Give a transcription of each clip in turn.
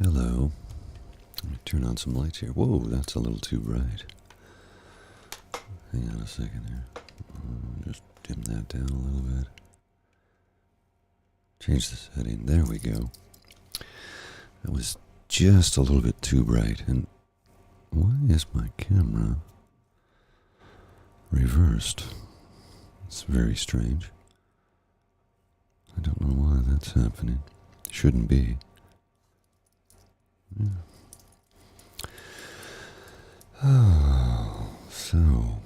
Hello. Let me turn on some lights here. Whoa, that's a little too bright. Hang on a second here. Just dim that down a little bit. Change the setting. There we go. That was just a little bit too bright. And why is my camera reversed? It's very strange. I don't know why that's happening. Shouldn't be. Yeah. Oh, so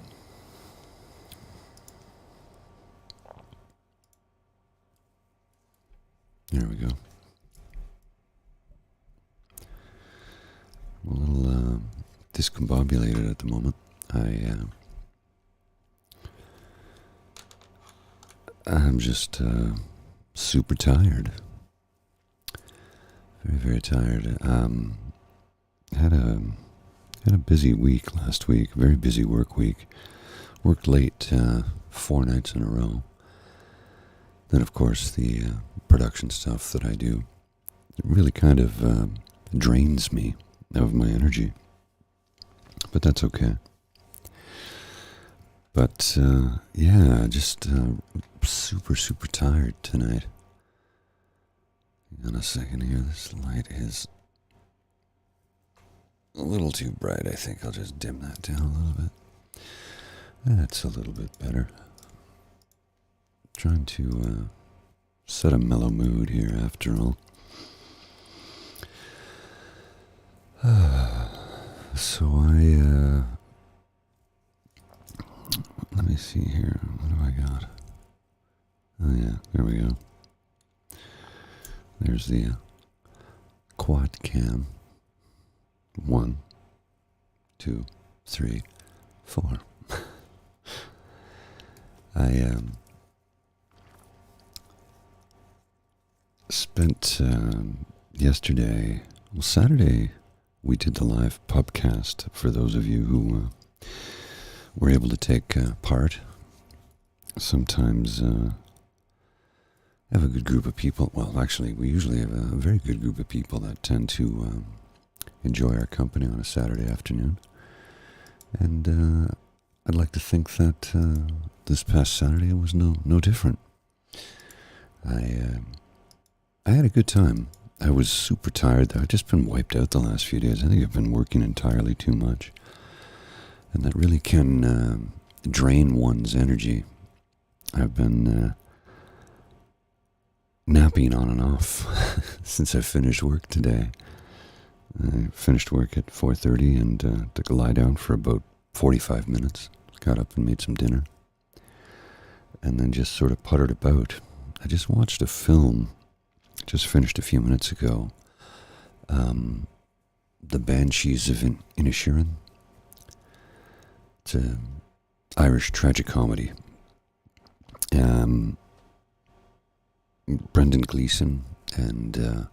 there we go. I'm a little discombobulated at the moment. I'm just super tired. Very, very tired. Had a busy week last week. Very busy work week. Worked late 4 nights in a row. Then, of course, the production stuff that I do, it really kind of drains me of my energy. But that's okay. But, yeah, just super, super tired tonight. Hang on a second here. This light is a little too bright. I think I'll just dim that down a little bit. That's a little bit better. Trying to set a mellow mood here after all. So let me see here. What do I got? Oh yeah, there we go. There's the quad cam. 1, 2, 3, 4. I spent yesterday, well, Saturday, we did the live pubcast for those of you who were able to take part. Sometimes have a good group of people. Well, actually, we usually have a very good group of people that tend to enjoy our company on a Saturday afternoon. And I'd like to think that this past Saturday was no different. I had a good time. I was super tired though. I've just been wiped out the last few days. I think I've been working entirely too much. And that really can drain one's energy. I've been napping on and off since I finished work today. I finished work at 4:30 and took a lie down for about 45 minutes. Got up and made some dinner. And then just sort of puttered about. I just watched a film, just finished a few minutes ago. The Banshees of Inisherin. It's an Irish tragic comedy. Brendan Gleeson and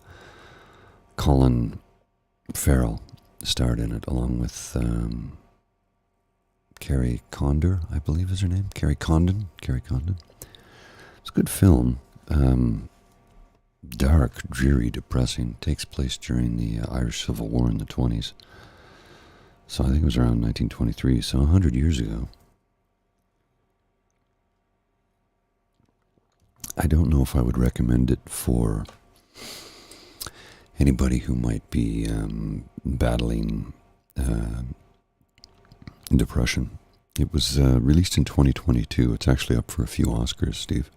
Colin Farrell starred in it, along with Carrie Condon, I believe is her name. Carrie Condon. It's a good film. Dark, dreary, depressing. Takes place during the Irish Civil War in the 20s. So I think it was around 1923, so 100 years ago. I don't know if I would recommend it for anybody who might be battling depression. It was released in 2022. It's actually up for a few Oscars, Steve.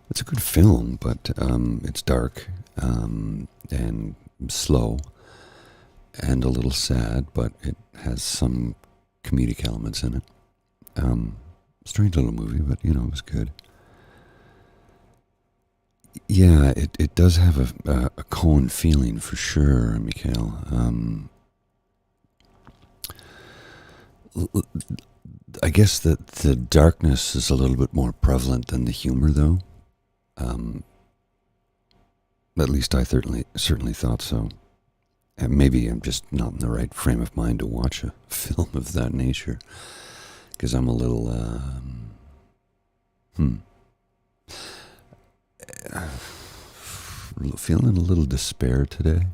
It's a good film, but it's dark and slow and a little sad, but it has some comedic elements in it. Strange little movie, but it was good. Yeah, it does have a Coen feeling for sure, Mikhail. I guess that the darkness is a little bit more prevalent than the humor, though. At least I certainly thought so. And maybe I'm just not in the right frame of mind to watch a film of that nature, because I'm a little feeling a little despair today.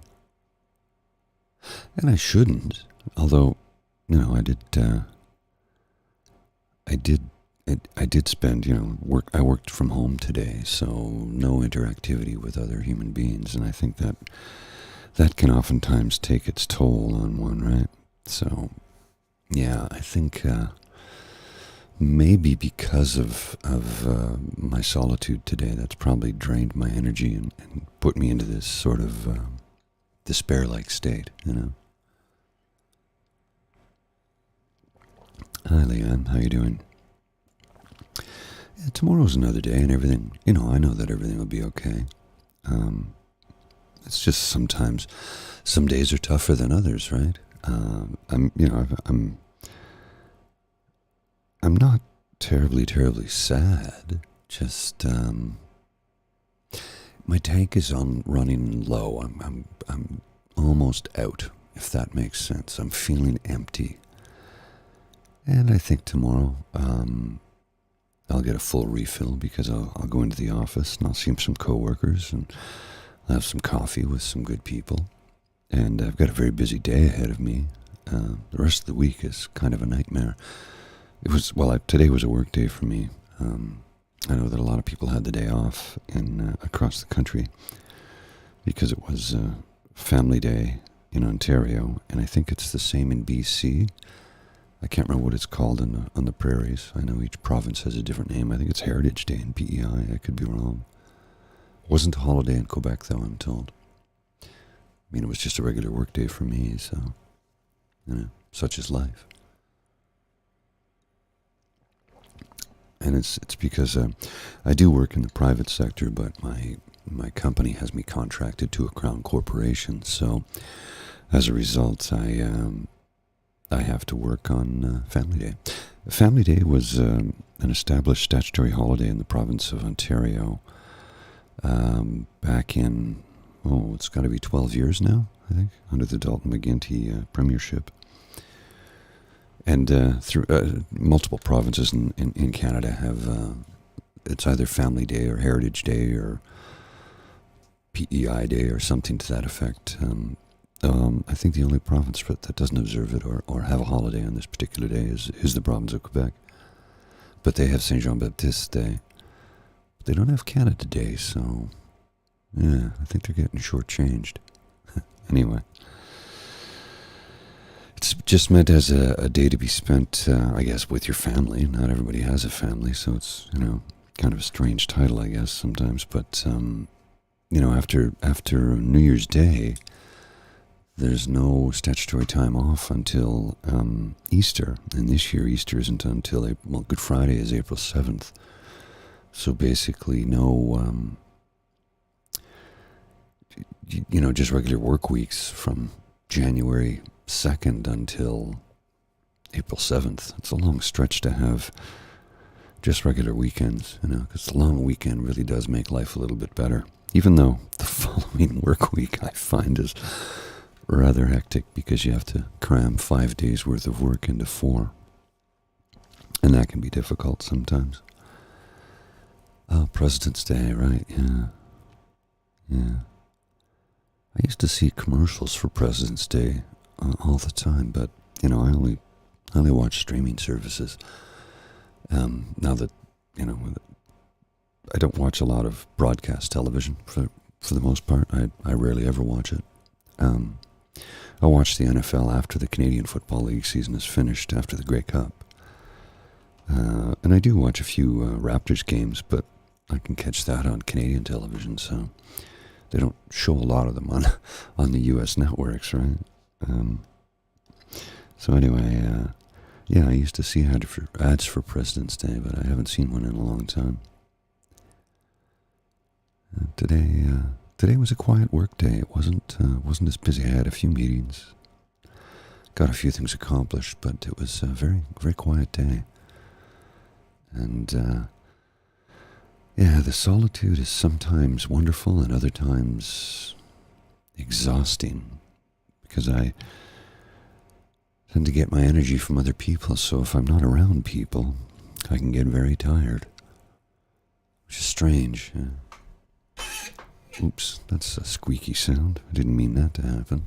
And I shouldn't, although, I did, I did, I did spend, I worked from home today, so no interactivity with other human beings, and I think that can oftentimes take its toll on one, right? So, yeah, I think maybe because of my solitude today, that's probably drained my energy and put me into this sort of despair-like state, Hi, Leanne. How you doing? Yeah, tomorrow's another day, and everything. I know that everything will be okay. It's just sometimes, some days are tougher than others, right? I'm not terribly sad. Just my tank is on running low. I'm almost out, if that makes sense. I'm feeling empty. And I think tomorrow I'll get a full refill because I'll go into the office and I'll see some coworkers and I'll have some coffee with some good people. And I've got a very busy day ahead of me. The rest of the week is kind of a nightmare. Today was a work day for me. I know that a lot of people had the day off across the country because it was Family Day in Ontario, and I think it's the same in BC. I can't remember what it's called on the prairies. I know each province has a different name. I think it's Heritage Day in PEI. I could be wrong. It wasn't a holiday in Quebec, though, I'm told. I mean, it was just a regular work day for me, so, such is life. And it's because I do work in the private sector, but my company has me contracted to a crown corporation, so as a result, I have to work on Family Day. Family Day was an established statutory holiday in the province of Ontario back in, it's got to be 12 years now, I think, under the Dalton McGuinty premiership. And through multiple provinces in Canada have, it's either Family Day or Heritage Day or PEI Day or something to that effect. I think the only province that doesn't observe it or have a holiday on this particular day is the province of Quebec. But they have Saint Jean-Baptiste Day. But they don't have Canada Day, so yeah, I think they're getting shortchanged. Anyway. It's just meant as a day to be spent, I guess, with your family. Not everybody has a family, so it's, kind of a strange title, I guess, sometimes. But, after New Year's Day, there's no statutory time off until Easter. And this year, Easter isn't until Good Friday is April 7th. So basically no, just regular work weeks from January 2nd until April 7th. It's a long stretch to have just regular weekends, because the long weekend really does make life a little bit better. Even though the following work week I find is rather hectic because you have to cram 5 days worth of work into 4. And that can be difficult sometimes. Oh, President's Day, right, yeah. I used to see commercials for President's Day all the time, but I only watch streaming services. Now that I don't watch a lot of broadcast television for the most part. I rarely ever watch it. I watch the NFL after the Canadian Football League season is finished, after the Grey Cup, and I do watch a few Raptors games, but I can catch that on Canadian television, so they don't show a lot of them on the U.S. networks, right? So anyway, I used to see ads for President's Day, but I haven't seen one in a long time. Today was a quiet work day. It wasn't as busy. I had a few meetings, got a few things accomplished, but it was a very, very quiet day. And the solitude is sometimes wonderful and other times exhausting, because I tend to get my energy from other people, so if I'm not around people, I can get very tired, which is strange. Oops, that's a squeaky sound. I didn't mean that to happen.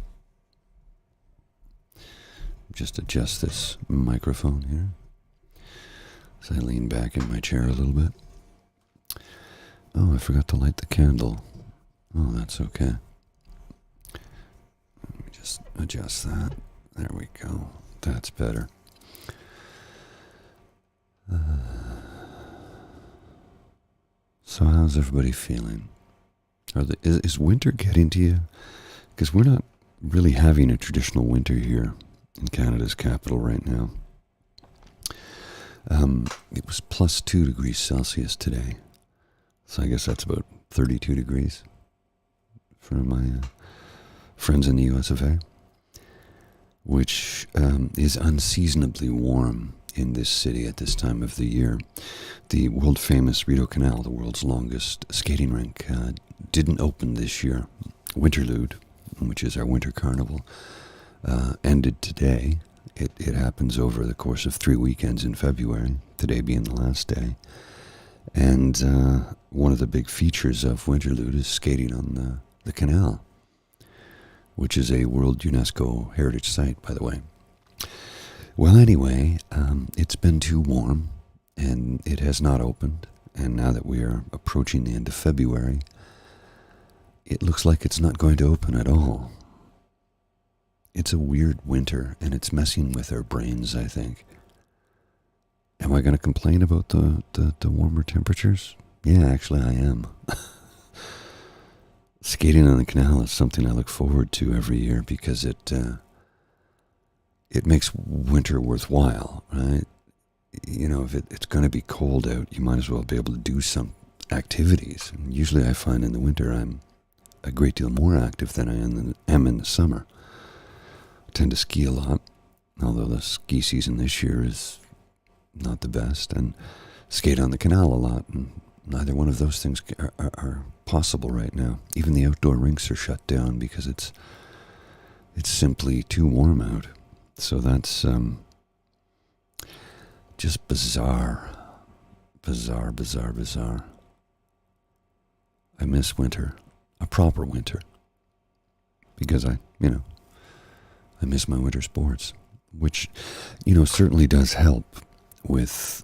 just adjust this microphone here. So I lean back in my chair a little bit. Oh, I forgot to light the candle. Oh, that's okay. Let me just adjust that. There we go. That's better. So how's everybody feeling? Is winter getting to you? Because we're not really having a traditional winter here in Canada's capital right now. It was plus 2 degrees Celsius today. So I guess that's about 32 degrees for my friends in the US of A, which is unseasonably warm in this city at this time of the year. The world-famous Rideau Canal, the world's longest skating rink, didn't open this year. Winterlude, which is our winter carnival, ended today. It happens over the course of 3 weekends in February, today being the last day. And one of the big features of Winterlude is skating on the canal, which is a World UNESCO Heritage Site, by the way. Well, anyway, it's been too warm, and it has not opened. And now that we are approaching the end of February, it looks like it's not going to open at all. It's a weird winter, and it's messing with our brains, I think. Am I going to complain about the warmer temperatures? Yeah, actually I am. Skating on the canal is something I look forward to every year because it makes winter worthwhile, right? You know, if it's going to be cold out, you might as well be able to do some activities. And usually I find in the winter I'm a great deal more active than I am in the summer. I tend to ski a lot, although the ski season this year is not the best, and skate on the canal a lot, and neither one of those things are possible right now. Even the outdoor rinks are shut down because it's simply too warm out. So that's just bizarre. Bizarre. I miss winter, a proper winter, because I miss my winter sports, which, certainly does help with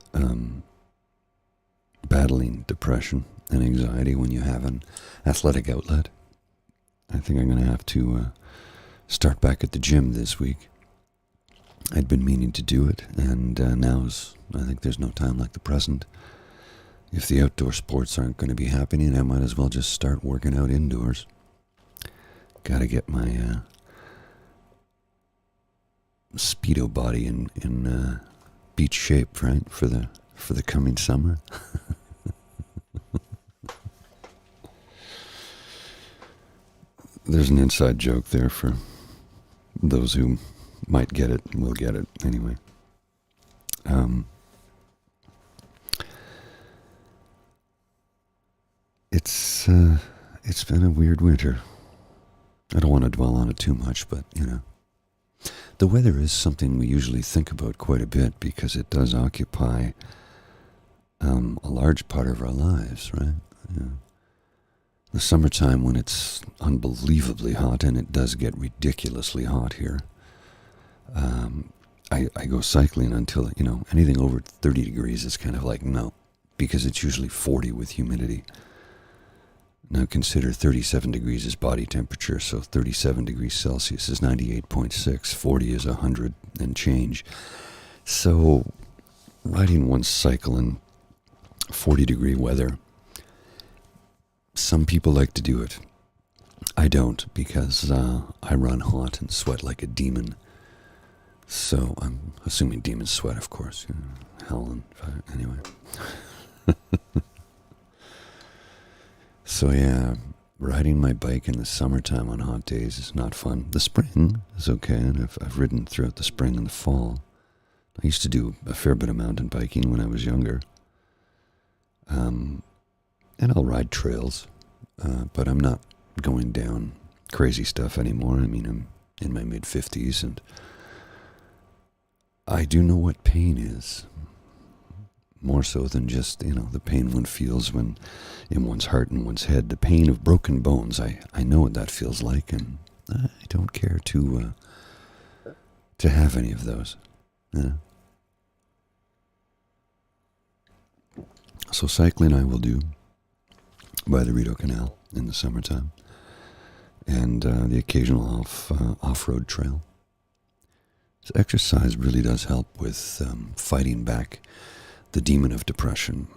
battling depression and anxiety when you have an athletic outlet. I think I'm going to have to start back at the gym this week. I'd been meaning to do it, and I think there's no time like the present. If the outdoor sports aren't going to be happening, I might as well just start working out indoors. Got to get my Speedo body in beach shape, right, for the coming summer. There's an inside joke there for those who might get it and will get it anyway. It's been a weird winter. I don't want to dwell on it too much, but the weather is something we usually think about quite a bit because it does occupy a large part of our lives, right? The summertime, when it's unbelievably hot, and it does get ridiculously hot here, I go cycling until, anything over 30 degrees is kind of like no, because it's usually 40 with humidity. Now consider 37 degrees is body temperature, so 37 degrees Celsius is 98.6, 40 is 100 and change. So riding one cycle in 40-degree weather, some people like to do it. I don't, because I run hot and sweat like a demon. So I'm assuming demons sweat, of course. Hell and fire. Anyway. So yeah, riding my bike in the summertime on hot days is not fun. The spring is okay, and I've ridden throughout the spring and the fall. I used to do a fair bit of mountain biking when I was younger. And I'll ride trails, but I'm not going down crazy stuff anymore. I mean, I'm in my mid-50s, and I do know what pain is. More so than just, the pain one feels when in one's heart and one's head. The pain of broken bones, I know what that feels like, and I don't care to to have any of those. Yeah. So cycling I will do by the Rideau Canal in the summertime, and the occasional off-road trail. So exercise really does help with fighting back the demon of depression.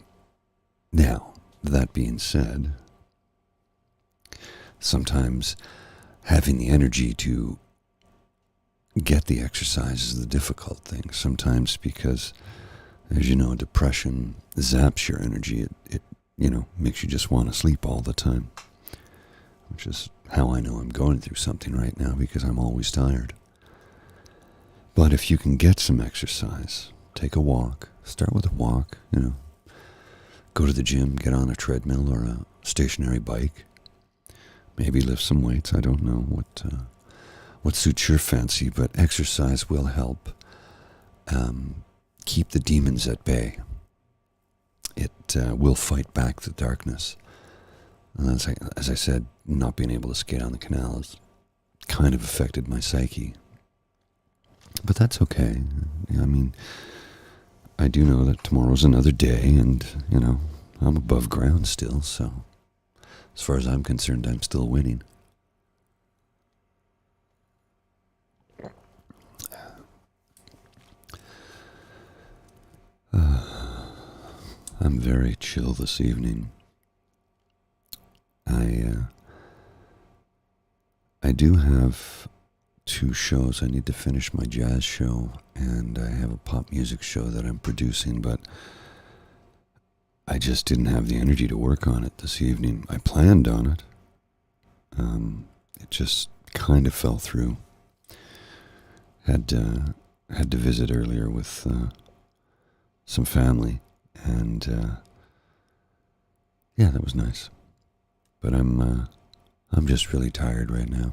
Now, that being said, sometimes having the energy to get the exercise is the difficult thing. Sometimes because, as you know, depression zaps your energy. It makes you just want to sleep all the time, which is how I know I'm going through something right now, because I'm always tired. But if you can get some exercise, take a walk, start with a walk, go to the gym, get on a treadmill or a stationary bike, maybe lift some weights. I don't know what suits your fancy, but exercise will help keep the demons at bay. It will fight back the darkness. And as I said, not being able to skate on the canal has kind of affected my psyche. But that's okay. I mean, I do know that tomorrow's another day, and, I'm above ground still, so as far as I'm concerned, I'm still winning. I'm very chill this evening. I do have 2 shows. I need to finish my jazz show, and I have a pop music show that I'm producing, but I just didn't have the energy to work on it this evening. I planned on it. It just kind of fell through. Had to visit earlier with some family, and yeah, that was nice. But I'm just really tired right now.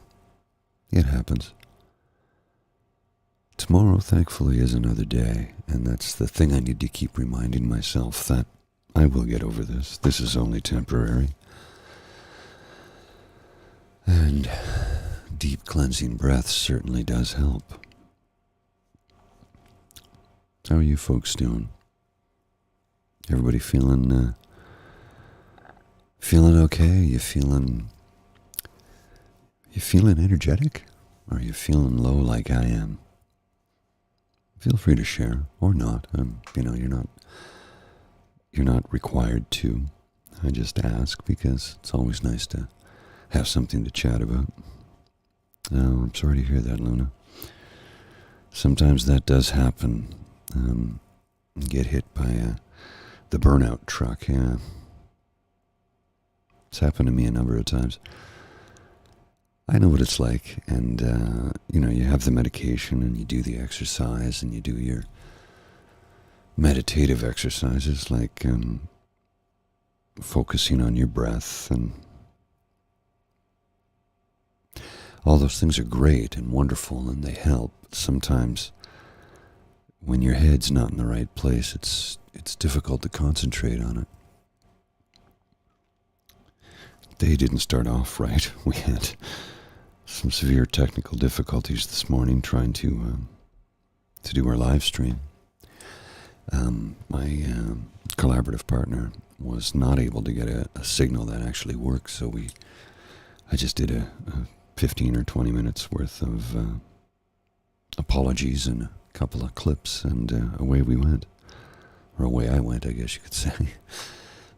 It happens. Tomorrow, thankfully, is another day, and that's the thing I need to keep reminding myself, that I will get over this. This is only temporary. And deep cleansing breath certainly does help. How are you folks doing? Everybody feeling okay? You feeling energetic? Or are you feeling low like I am? Feel free to share, or not. You're not required to. I just ask because it's always nice to have something to chat about. Oh, I'm sorry to hear that, Luna. Sometimes that does happen. Get hit by the burnout truck, yeah. It's happened to me a number of times. I know what it's like, and, you have the medication, and you do the exercise, and you do your meditative exercises, like focusing on your breath, and all those things are great and wonderful, and they help. Sometimes when your head's not in the right place, it's difficult to concentrate on it. Day didn't start off right. We had some severe technical difficulties this morning trying to do our live stream. My collaborative partner was not able to get a signal that actually works, so I just did a 15 or 20 minutes worth of apologies and a couple of clips, and away we went. Or away I went, I guess you could say.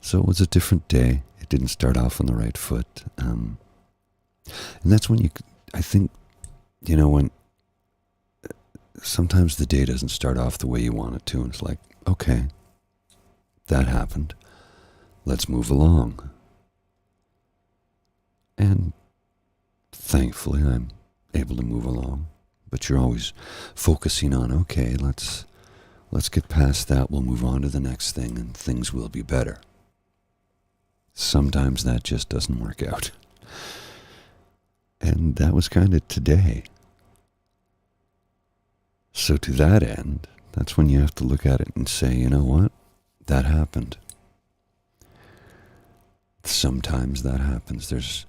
So it was a different day. It didn't start off on the right foot. And that's when I think, when sometimes the day doesn't start off the way you want it to, and it's like, okay, that happened. Let's move along. And thankfully, I'm able to move along. But you're always focusing on, okay, let's get past that. We'll move on to the next thing, and things will be better. Sometimes that just doesn't work out. And that was kind of today. So to that end, that's when you have to look at it and say, you know what? That happened. Sometimes that happens. There's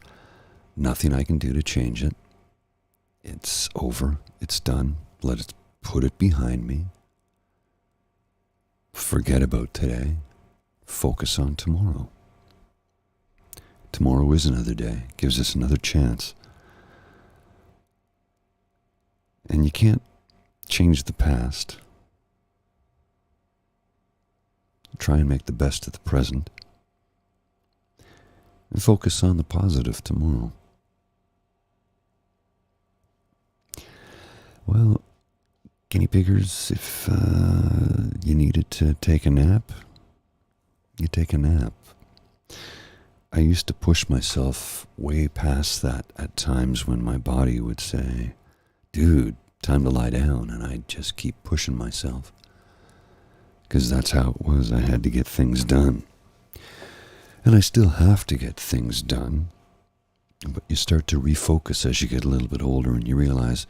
nothing I can do to change it. It's over. It's done. let it put it behind me. Forget about today. Focus on tomorrow. Tomorrow is another day. Gives us another chance. And you can't change the past. Try and make the best of the present. And focus on the positive tomorrow. Well, guinea piggers, if you needed to take a nap, you take a nap. I used to push myself way past that at times when my body would say, dude, time to lie down, and I'd just keep pushing myself. Because that's how it was. I had to get things done. And I still have to get things done. But you start to refocus as you get a little bit older and you realize,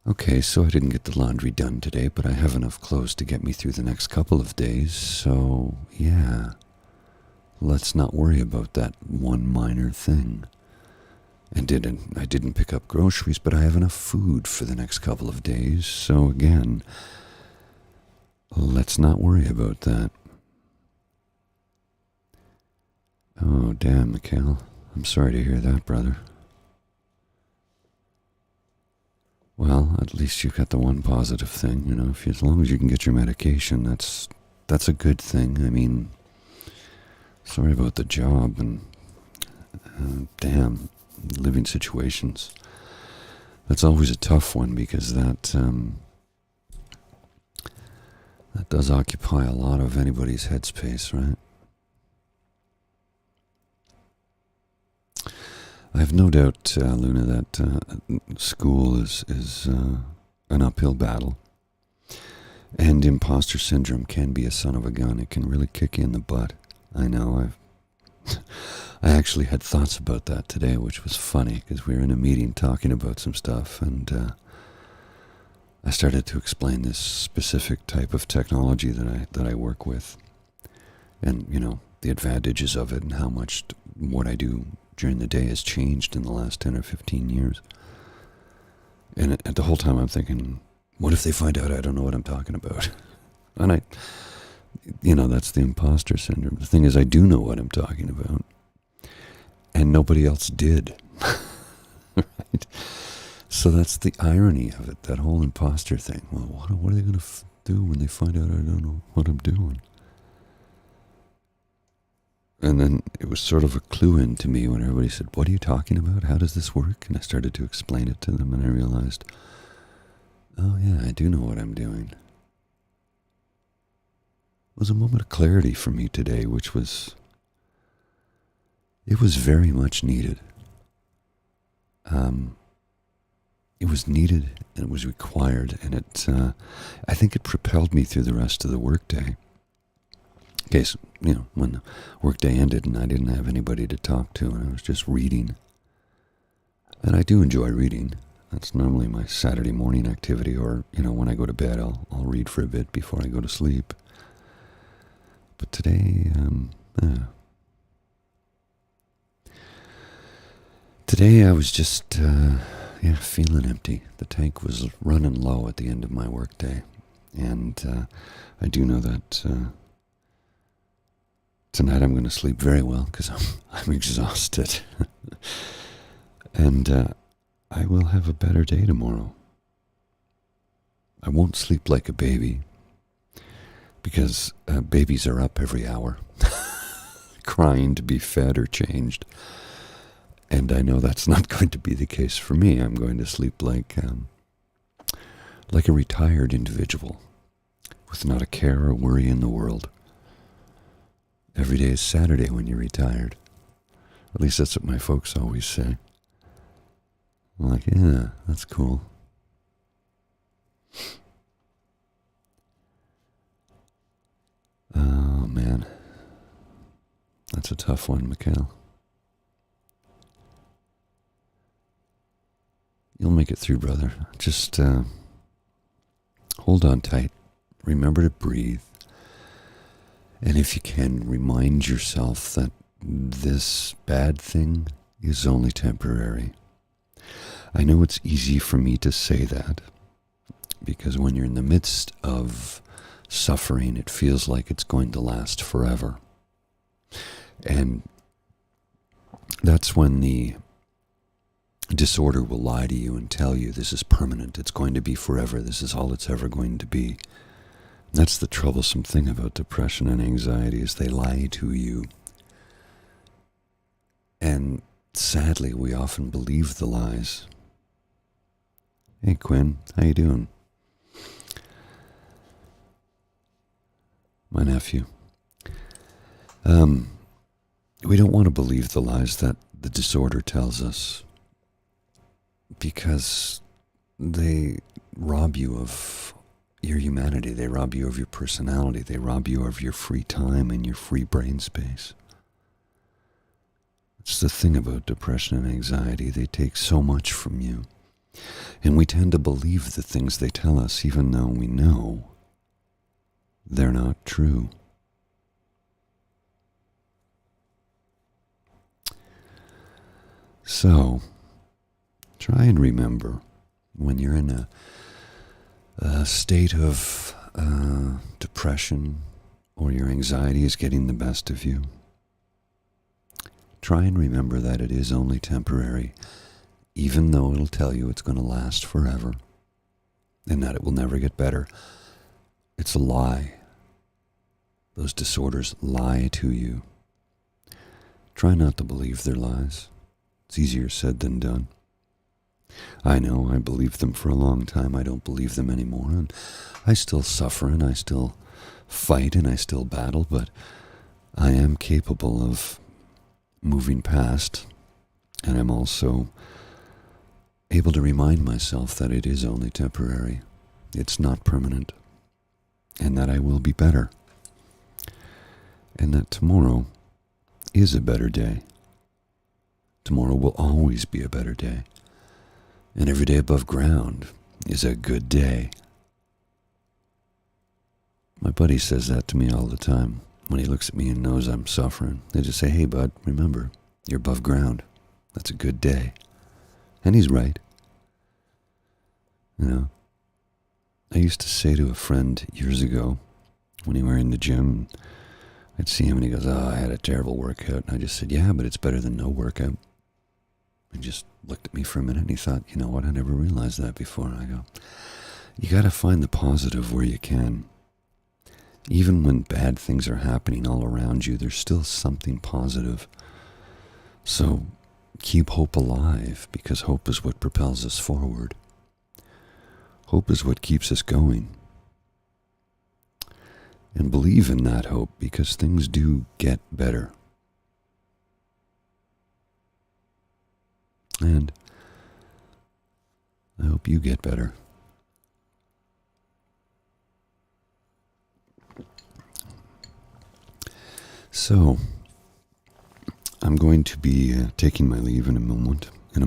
okay, so I didn't get the laundry done today, but I have enough clothes to get me through the next couple of days. So, yeah, let's not worry about that one minor thing. I didn't pick up groceries, but I have enough food for the next couple of days. So again, let's not worry about that. Oh, damn, Mikhail. I'm sorry to hear that, brother. Well, at least you got the one positive thing, you know. As long as you can get your medication, that's a good thing. I mean, sorry about the job and damn, living situations. That's always a tough one because that does occupy a lot of anybody's headspace, right? I have no doubt, Luna, that school is an uphill battle. And imposter syndrome can be a son of a gun. It can really kick you in the butt. I know. I actually had thoughts about that today, which was funny because we were in a meeting talking about some stuff, and I started to explain this specific type of technology that I work with, and you know the advantages of it and how much what I do during the day has changed in the last 10 or 15 years. And at the whole time I'm thinking, what if they find out I don't know what I'm talking about? And that's the imposter syndrome. The thing is, I do know what I'm talking about. And nobody else did. Right? So that's the irony of it, that whole imposter thing. Well, what are they going to do when they find out I don't know what I'm doing? And then it was sort of a clue in to me when everybody said, what are you talking about? How does this work? And I started to explain it to them, and I realized, oh yeah, I do know what I'm doing. It was a moment of clarity for me today, which was, it was very much needed. It was needed, and it was required, and I think it propelled me through the rest of the workday. In case, when the workday ended and I didn't have anybody to talk to and I was just reading. And I do enjoy reading. That's normally my Saturday morning activity, or, when I go to bed, I'll read for a bit before I go to sleep. But today, Today I was just, feeling empty. The tank was running low at the end of my workday. And I do know that tonight I'm going to sleep very well because I'm exhausted. And I will have a better day tomorrow. I won't sleep like a baby because babies are up every hour crying to be fed or changed. And I know that's not going to be the case for me. I'm going to sleep like a retired individual with not a care or worry in the world. Every day is Saturday when you're retired. At least that's what my folks always say. I'm like, yeah, that's cool. Oh, man. That's a tough one, Mikhail. You'll make it through, brother. Just hold on tight. Remember to breathe. And if you can, remind yourself that this bad thing is only temporary. I know it's easy for me to say that because when you're in the midst of suffering, it feels like it's going to last forever. And that's when the disorder will lie to you and tell you this is permanent, it's going to be forever, this is all it's ever going to be. That's the troublesome thing about depression and anxiety, is they lie to you. And sadly, we often believe the lies. Hey Quinn, how you doing? My nephew. We don't want to believe the lies that the disorder tells us, because they rob you of your humanity, they rob you of your personality, they rob you of your free time and your free brain space. It's the thing about depression and anxiety, they take so much from you. And we tend to believe the things they tell us, even though we know they're not true. So, try and remember when you're in a state of depression, or your anxiety is getting the best of you, try and remember that it is only temporary, even though it'll tell you it's going to last forever and that it will never get better. It's a lie. Those disorders lie to you. Try not to believe their lies. It's easier said than done. I know, I believed them for a long time. I don't believe them anymore. And I still suffer and I still fight and I still battle, but I am capable of moving past, and I'm also able to remind myself that it is only temporary. It's not permanent, and that I will be better, and that tomorrow is a better day. Tomorrow will always be a better day, and every day above ground is a good day. My buddy says that to me all the time. When he looks at me and knows I'm suffering, they just say, hey bud, remember, you're above ground. That's a good day. And he's right. You know, I used to say to a friend years ago, when we were in the gym, I'd see him and he goes, I had a terrible workout. And I just said, yeah, but it's better than no workout. He just looked at me for a minute and he thought, you know what, I never realized that before. And I go, you got to find the positive where you can. Even when bad things are happening all around you, there's still something positive. So keep hope alive, because hope is what propels us forward. Hope is what keeps us going. And believe in that hope, because things do get better. And I hope you get better. So, I'm going to be taking my leave in a moment. I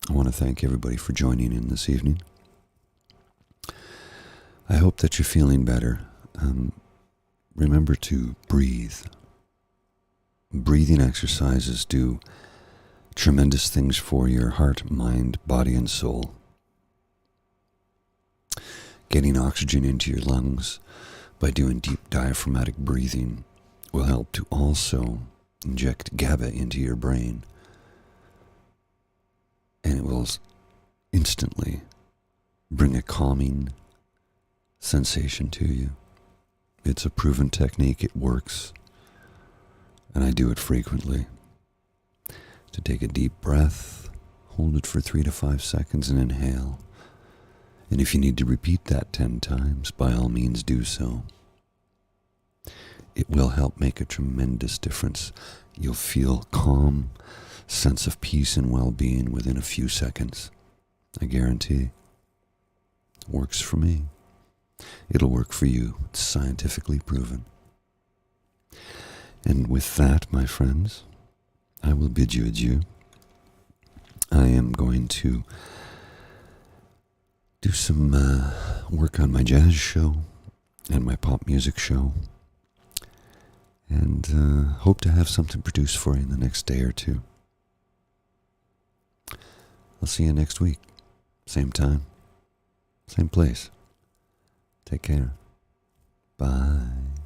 want to thank everybody for joining in this evening. I hope that you're feeling better. Remember to breathe. Breathing exercises do tremendous things for your heart, mind, body, and soul. Getting oxygen into your lungs by doing deep diaphragmatic breathing will help to also inject GABA into your brain, and it will instantly bring a calming sensation to you. It's a proven technique, it works, and I do it frequently. To take a deep breath, hold it for 3 to 5 seconds and inhale. And if you need to repeat that 10 times, by all means do so. It will help make a tremendous difference. You'll feel calm, sense of peace and well-being within a few seconds. I guarantee. It works for me. It'll work for you. It's scientifically proven. And with that, my friends, I will bid you adieu. I am going to do some work on my jazz show and my pop music show, and hope to have something produced for you in the next day or two. I'll see you next week. Same time, same place. Take care. Bye.